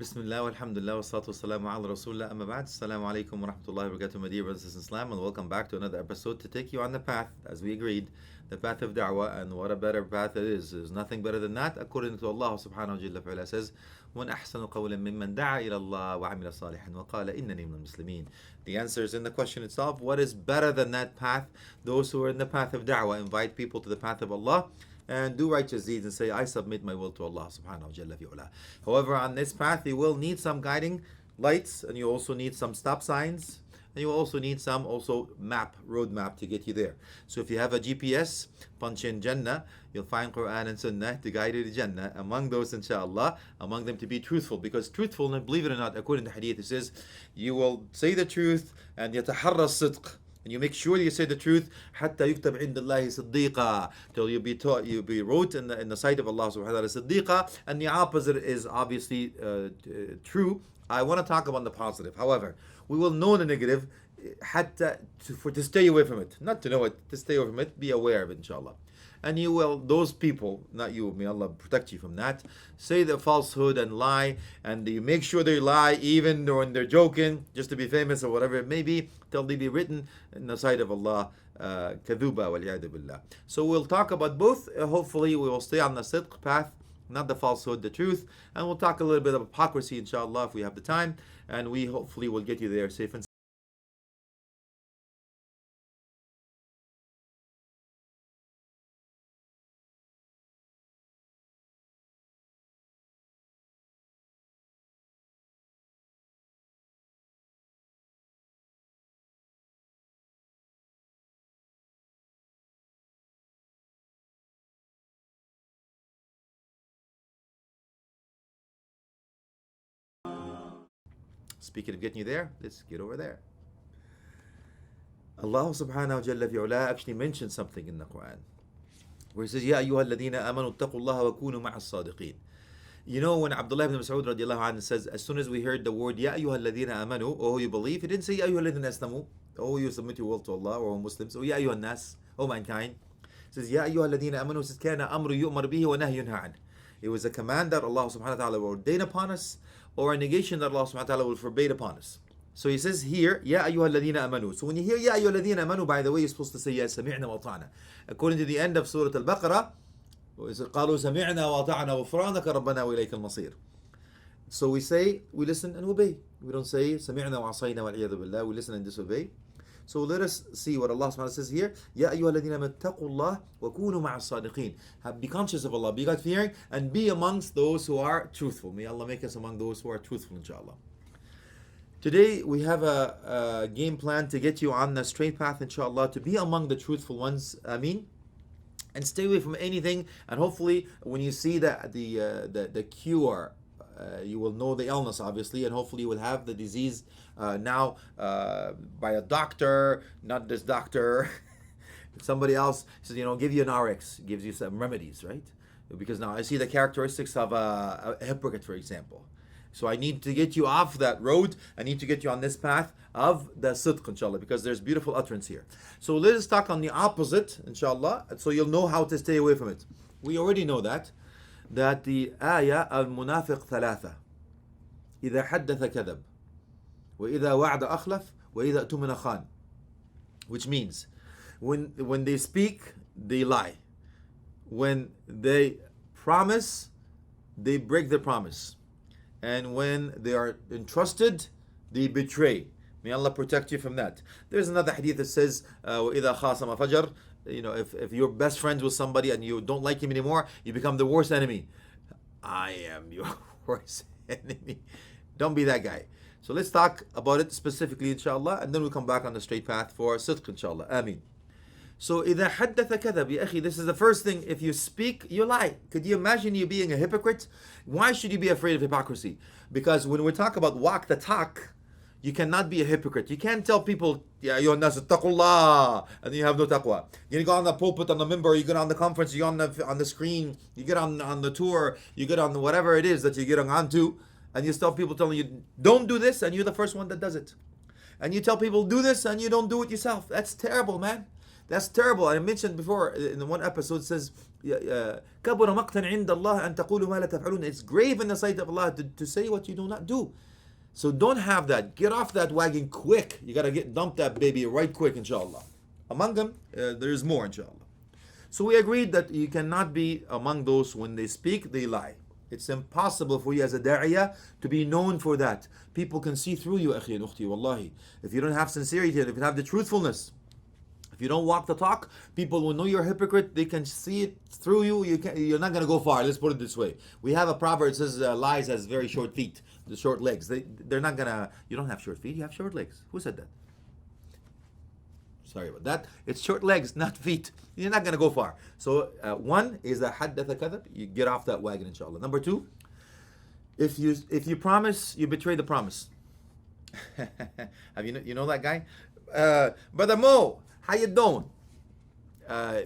بسم الله والحمد لله والصلاة والسلام على رسول الله أما بعد السلام عليكم ورحمة الله وبركاته my dear brothers and sisters in Islam, and welcome back to another episode to take you on the path, as we agreed, the path of da'wah. And what a better path it is. There's nothing better than that, according to Allah subhanahu wa ta'ala says, وَمَنْ أَحْسَنُ قَوْلًا مِمَّنْ دَعَا إِلَى اللَّهِ وَعَمِلَ صَالِحًا وَقَالَ إِنَّنِي مِنَ الْمُسْلِمِينَ. The answer is in the question itself. What is better than that path? Those who are in the path of da'wah invite people to the path of Allah and do righteous deeds and say, I submit my will to Allah subhanahu wa ta'ala. However, on this path you will need some guiding lights, and you also need some stop signs, and you also need some road map to get you there. So if you have a GPS, punch in Jannah, you'll find Quran and Sunnah to guide you to Jannah. Among those, inshallah, among them to be truthful, because truthfulness, believe it or not, according to Hadith, it says you will say the truth and يتحرى الصدق, and you make sure you say the truth, حتى يكتب عند الله صديقا, till you be wrote in the sight of Allah subhanahu wa ta'ala صديقا, and the opposite is obviously true. I want to talk about the positive. However, we will know the negative حتى to stay away from it, not to know it, to stay away from it, be aware of it, inshallah. And you will, those people, not you, may Allah protect you from that, say the falsehood and lie, and you make sure they lie even when they're joking, just to be famous or whatever it may be, till they be written in the sight of Allah, kadhuba wal-'iyadu billah. So we'll talk about both. Hopefully we will stay on the sidq path, not the falsehood, the truth, and we'll talk a little bit of hypocrisy, inshallah, if we have the time, and we hopefully will get you there safe and Speaking of getting you there, let's get over there. Allah subhanahu wa ta'ala actually mentioned something in the Quran where he says, Ya ayyuha alladhina amanu taqullaha wa kunu ma'a as-sadiqeen. You know, when Abdullah ibn Mas'ud radiallahu anhu says, as soon as we heard the word Ya ayyuha alladhina amanu, oh you believe, he didn't say Ya ayyuha alladhina aslamu, oh you submit your will to Allah, or Muslims, or Ya ayyuha nas, oh mankind. He says Ya ayyuha alladhina amanu, says kana amru yu'mar bihi wa nahyun an. It was a command that Allah subhanahu wa ta'ala will ordain upon us, or a negation that Allah subhanahu wa ta'ala will forbade upon us. So he says here, Ya ayyuha alladhina amanu. So when you hear Ya ayyuha alladhina amanu, by the way, you're supposed to say Ya sami'na wa ta'na. According to the end of Surah Al-Baqarah, قالوا سمعنا وأطعنا غفرانك ربنا وإليك المصير. So we say, we listen and obey. We don't say سمعنا وعصينا والعياذ بالله, we listen and disobey. So let us see what Allah subhanahu wa ta'ala says here. يا أيها الذين آمنوا اتقوا الله وكونوا مع الصادقين. Be conscious of Allah, be God-fearing, and be amongst those who are truthful. May Allah make us among those who are truthful, inshallah. Today we have a game plan to get you on the straight path, inshallah, to be among the truthful ones. Ameen. And stay away from anything. And hopefully, when you see the cure, you will know the illness, obviously, and hopefully you will have the disease now by a doctor, not this doctor. Somebody else says, give you an RX, gives you some remedies, right? Because now I see the characteristics of a hypocrite, for example. So I need to get you off that road. I need to get you on this path of the sidq, inshallah, because there's beautiful utterance here. So let us talk on the opposite, inshallah, so you'll know how to stay away from it. We already know that the ayah al-munafiq thalatha. إذا حدث كذب وإذا وعد أخلف وإذا اؤتمن خان. Which means, when they speak, they lie. When they promise, they break their promise. And when they are entrusted, they betray. May Allah protect you from that. There's another hadith that says, وَإِذَا خَاصَمَ فَجَرْ. If you're best friends with somebody and you don't like him anymore, you become the worst enemy. I am your worst enemy. Don't be that guy. So let's talk about it specifically, inshallah, and then we'll come back on the straight path for sidq, inshallah. Ameen. So إذا حدث كذب, يا أخي, this is the first thing. If you speak, you lie. Could you imagine you being a hypocrite? Why should you be afraid of hypocrisy? Because when we talk about walk the talk, you cannot be a hypocrite. You can't tell people, Ya ayyuhan nas ittaqullah, and then you have no taqwa. You go on the pulpit, on the minbar, you get on the conference, you get on the screen, you get on the tour, you get on whatever it is that you're getting onto, and you tell people telling you, don't do this, and you're the first one that does it. And you tell people, do this, and you don't do it yourself. That's terrible, man. That's terrible. I mentioned before in the one episode, says كبر مقتا عند الله أن تقولوا ما لا تفعلون. It's grave in the sight of Allah to say what you do not do. So don't have that. Get off that wagon quick. You gotta dump that baby right quick, inshallah. Among them, there's more, inshallah. So we agreed that you cannot be among those when they speak, they lie. It's impossible for you as a da'iyah to be known for that. People can see through you, akhi and ukhti, wallahi. If you don't have sincerity, if you have the truthfulness, if you don't walk the talk, people will know you're a hypocrite. They can see it through you. You're not going to go far. Let's put it this way. We have a proverb that says lies has very short feet, the short legs. They're not going to, you don't have short feet, you have short legs. Who said that? Sorry about that. It's short legs, not feet. You're not going to go far. So one is a haddatha kadhab. You get off that wagon, inshallah. Number two, if you promise, you betray the promise. Have you know that guy? Brother Mo, how you doing?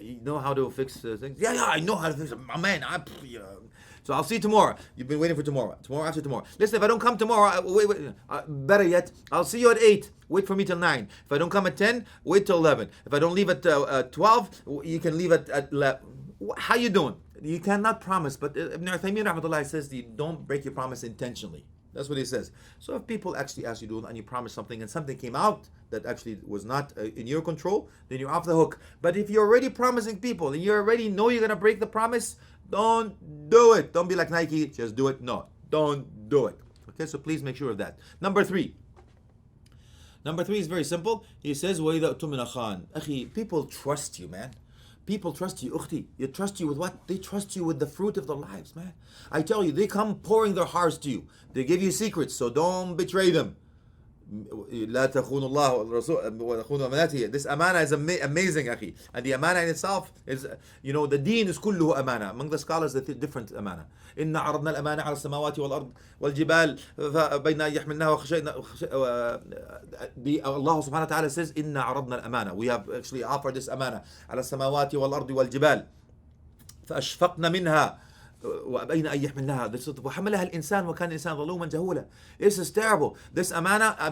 You know how to fix things? Yeah, I know how to fix it. My man, so I'll see you tomorrow. You've been waiting for tomorrow. Tomorrow after tomorrow. Listen, if I don't come tomorrow, better yet, I'll see you at 8. Wait for me till 9. If I don't come at 10, wait till 11. If I don't leave at 12, you can leave at 11. How you doing? You cannot promise, but Ibn Uthaymeen rahmatullah says you don't break your promise intentionally. That's what he says. So if people actually ask you to do and you promise something and something came out that actually was not in your control, then you're off the hook. But if you're already promising people and you already know you're going to break the promise, don't do it. Don't be like Nike, just do it. No, don't do it. Okay, so please make sure of that. Number three is very simple. He says, وَإِذَا أُتُمِنَ خَانٍ. Akhi, people trust you, man. People trust you, ukhti. You trust you with what? They trust you with the fruit of their lives, man. I tell you, they come pouring their hearts to you. They give you secrets, so don't betray them. لا تخون الله والرسول أمانته. This amana is amazing, akhi. And the amana in itself is, the deen is كله amana. Among the scholars, the different amana. إن عرضنا الأمانة على السماوات والأرض والجبال فبين أن يحملنها وخشينا. Allah subhanahu wa ta'ala says إن عرضنا الأمانة. We have actually offered this amana على السماوات والأرض والجبال فأشفقنا منها وأبين أن يحملنها وحملها الإنسان وكان الإنسان ظلوما جهولا. This is terrible. This amana, I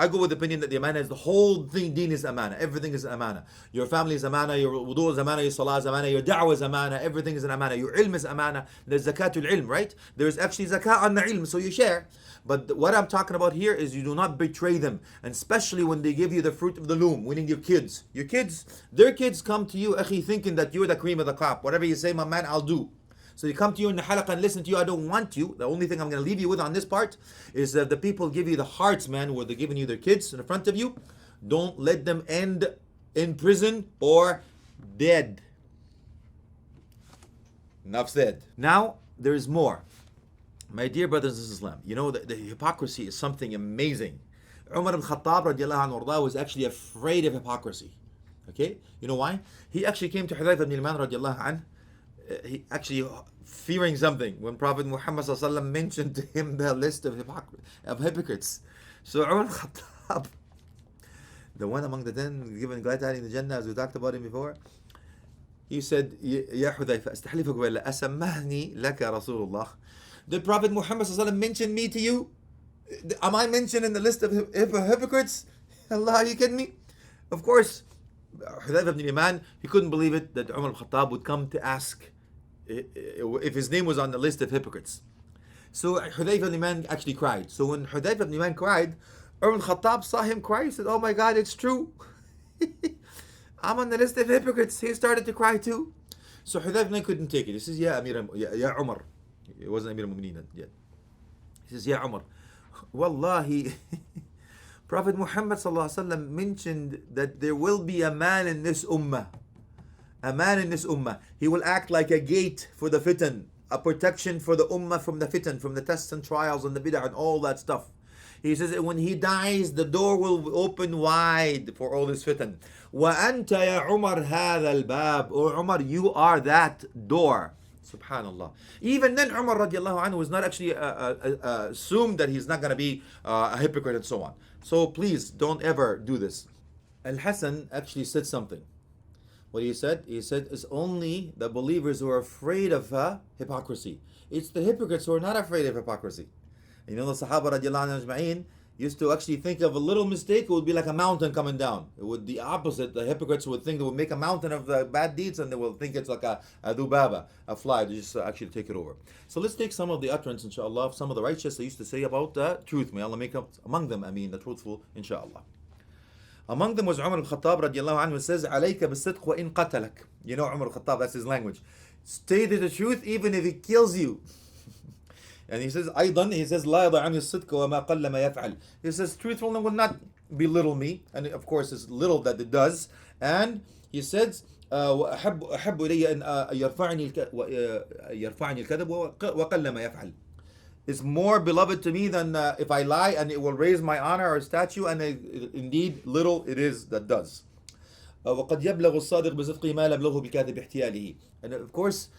go with the opinion that the amana is the whole thing. Deen is amana. Everything is amana. Your family is amana. Your wudu is amana. Your salah is amana. Your da'wah is amana. Everything is an amana. Your ilm is amana. There's zakatul ilm, right? There's actually zakat on the ilm, so you share. But what I'm talking about here is you do not betray them, and especially when they give you the fruit of the loom, meaning your kids. Their kids come to you, akhi, thinking that you're the cream of the crop. Whatever you say, my man, I'll do. So they come to you in the halaqah and listen to you. I don't want you. The only thing I'm going to leave you with on this part is that the people give you the hearts, man, where they're giving you their kids in front of you. Don't let them end in prison or dead. Enough said. Now, there is more. My dear brothers in Islam, the hypocrisy is something amazing. Umar ibn Khattab radiallahu anhu was actually afraid of hypocrisy. Okay? You know why? He actually came to Hudayfa ibn al-Yaman radiallahu anhu. He actually fearing something when Prophet Muhammad mentioned to him the list of hypocrites. So Umar Khattab, the one among the 10 given glad tidings in the Jannah, as we talked about him before, he said, Ya Hudayfa, astahlifuka billah, asammahni laka Rasulullah. Did Prophet Muhammad mention me to you? Am I mentioned in the list of hypocrites? Allah, are you kidding me? Of course, Hudayfa ibn Yaman, he couldn't believe it that Umar al-Khattab would come to ask if his name was on the list of hypocrites. So Hudayfa ibn Yaman actually cried. So when Hudayfa ibn Yaman cried, Umar al-Khattab saw him cry. He said, oh my God, it's true. I'm on the list of hypocrites. He started to cry too. So Hudayfa ibn Yaman couldn't take it. He says, Ya Umar. It wasn't Amir al-Mu'mineen yet. He says, Ya Umar, Wallahi, Prophet Muhammad ﷺ mentioned that there will be a man in this ummah. A man in this ummah. He will act like a gate for the fitan, a protection for the ummah from the fitan, from the tests and trials and the bid'ah and all that stuff. He says that when he dies, the door will open wide for all this fitan. وَأَنْتَ يَا عُمَرْ هَذَا الْبَابِ. Oh Umar, you are that door. Subhanallah. Even then, Umar radiallahu anhu was not actually assumed that he's not going to be a hypocrite and so on. So please don't ever do this. Al-Hasan actually said something. What he said? He said, it's only the believers who are afraid of hypocrisy. It's the hypocrites who are not afraid of hypocrisy. The Sahaba radiallahu anhu ajma'in, used to actually think of a little mistake, it would be like a mountain coming down. It would the opposite. The hypocrites would think they would make a mountain of the bad deeds, and they will think it's like a dubaba, a fly, to just actually take it over. So let's take some of the utterance, inshallah, of some of the righteous they used to say about truth. May Allah make up among them, the truthful, inshallah. Among them was Umar al-Khattab radiallahu anhu, says, عليك بالصدق وإن قتلك. You know Umar al-Khattab, that's his language. Stay to the truth even if it kills you. And he says, أيضا, he says, لا يضع عني الصدق وما قل ما يفعل. He says, truthfulness will not belittle me. And of course, it's little that it does. And he says, أحب إلي أن يرفعني الكذب وقل ما يفعل. It's more beloved to me than if I lie, and it will raise my honor or statue, and indeed little it is that does. وقد يبلغ الصادق بصدقه ما لم يبلغه بالكاذب احتياله. And of course,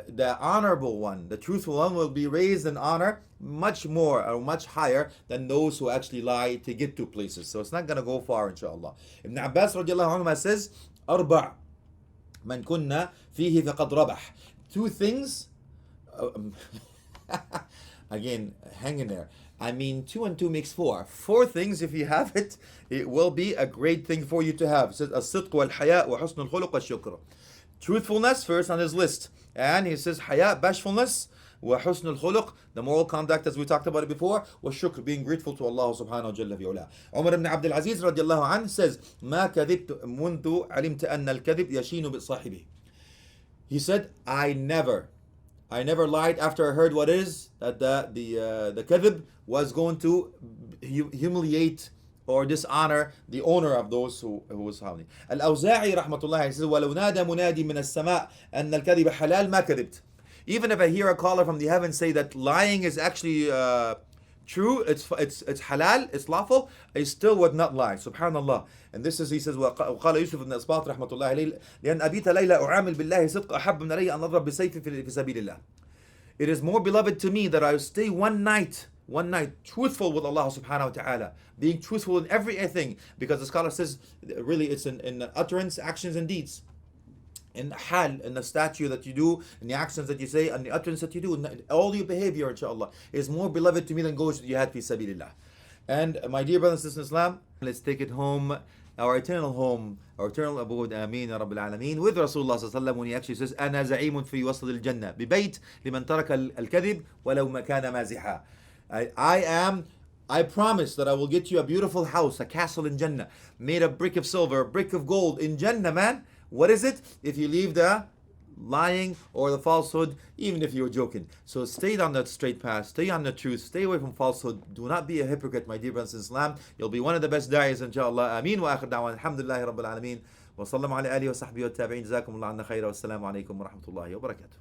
the honorable one, the truthful one, will be raised in honor much more or much higher than those who actually lie to get to places. So it's not going to go far, inshallah. Ibn Abbas radiallahu anhu says, أربع من كنا فيه فقد ربح. Two things, again, hang in there. 2 and 2 makes 4. 4 things, if you have it, it will be a great thing for you to have. It says, الصدق والحياء وحسن الخلق والشكر. Truthfulness first on his list. And he says, haya, bashfulness, wa husn al-khuluq, the moral conduct as we talked about it before, wa shukr, being grateful to Allah subhanahu wa jalla. Umar ibn Abdul Aziz radiallahu anhu says, ما كذبت منذ علمت أن الكذب يشين بصاحبه. He said, I never lied after I heard what is that the kadhib was going to humiliate or dishonor the owner of those who was howling. Al-Awza'i rahmatullah, he says, وَلَوْ نَادَ مُنَادِ مِنَ السَّمَاءِ أَنَّ الْكَذِبَ حَلَالٌ مَا كَذِبْتُ. Even if I hear a caller from the heavens say that lying is actually true, it's halal, it's lawful, I still would not lie. Subhanallah. And this is, he says, وقال يوسف بن أسباط رحمة الله عليه لأن أبيت ليلى أعامل بالله صدق أحب من علي أن أضرب بسيف في سبيل الله. It is more beloved to me that I stay one night truthful with Allah subhanahu wa ta'ala, being truthful in everything, because the scholar says really it's in utterance, actions and deeds, in the hal, in the statue that you do, in the actions that you say, and the utterance that you do, and all your behavior, inshallah, is more beloved to me than goes to jihad fi sabilillah. And my dear brothers and sisters in Islam, let's take it home, our eternal home, our eternal abode, ameen ya rabbil alameen, with Rasulullah sallallahu alaihi wasallam, when he actually says, أنا زعيم في وسط الجنة ببيت لمن ترك الكذب ولو مكان مازحا. I promise that I will get you a beautiful house, a castle in Jannah, made of brick of silver, a brick of gold in Jannah, man. What is it? If you leave the lying or the falsehood, even if you're joking. So stay on that straight path, stay on the truth, stay away from falsehood. Do not be a hypocrite, my dear brothers in Islam. You'll be one of the best da'is, inshallah. Ameen wa akhir da'wan. Alhamdulillahi rabbil alameen. Wa sallam ala alihi wa sahbihi wa tabi'in. Jazakum Allah anna khayra. Wassalamu alaikum wa rahmatullahi wa barakatuh.